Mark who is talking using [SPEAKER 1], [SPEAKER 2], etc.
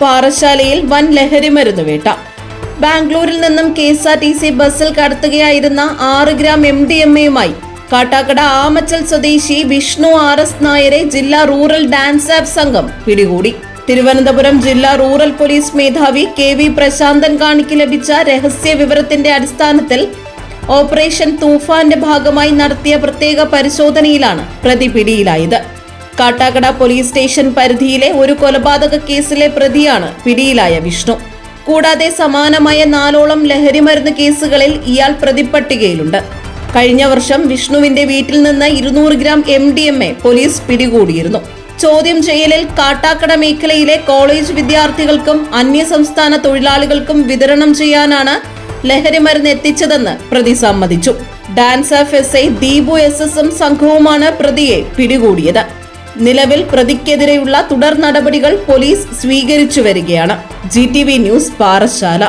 [SPEAKER 1] പാറശാലയിൽ വൻ ലഹരിമരുന്ന് വേട്ട. ബാംഗ്ലൂരിൽ നിന്നും KSRTC ബസ്സിൽ കടത്തുകയായിരുന്ന 6 ഗ്രാം MDMA-യുമായി കാട്ടാക്കട ആമച്ചൽ സ്വദേശി വിഷ്ണു RS നായരെ ജില്ലാ റൂറൽ ഡാൻസ് ആപ്പ് സംഘം പിടികൂടി. തിരുവനന്തപുരം ജില്ലാ റൂറൽ പോലീസ് മേധാവി KV പ്രശാന്തൻ കാണിക്ക് ലഭിച്ച രഹസ്യ വിവരത്തിന്റെ അടിസ്ഥാനത്തിൽ ഓപ്പറേഷൻ തൂഫാന്റെ ഭാഗമായി നടത്തിയ പ്രത്യേക പരിശോധനയിലാണ് പ്രതി പിടിയിലായത്. കാട്ടാക്കട പോലീസ് സ്റ്റേഷൻ പരിധിയിലെ ഒരു കൊലപാതക കേസിലെ പ്രതിയാണ് പിടിയിലായ വിഷ്ണു. കൂടാതെ സമാനമായ 4ഓളം ലഹരിമരുന്ന് കേസുകളിൽ ഇയാൾ പ്രതിപ്പട്ടികയിലുണ്ട്. കഴിഞ്ഞ വർഷം വിഷ്ണുവിന്റെ വീട്ടിൽ നിന്ന് 200 ഗ്രാം MDMA പോലീസ് പിടികൂടിയിരുന്നു. ചോദ്യം ചെയ്യലിൽ കാട്ടാക്കട മേഖലയിലെ കോളേജ് വിദ്യാർത്ഥികൾക്കും അന്യസംസ്ഥാന തൊഴിലാളികൾക്കും വിതരണം ചെയ്യാനാണ് ലഹരിമരുന്ന് എത്തിച്ചതെന്ന് പ്രതി സമ്മതിച്ചു. Dance app SI Deepu SS സംഘവുമാണ് പ്രതിയെ പിടികൂടിയത്. നിലവിൽ പ്രതിക്കെതിരെയുള്ള തുടർ നടപടികൾ പോലീസ് സ്വീകരിച്ചു വരികയാണ്. GTV news Parassala.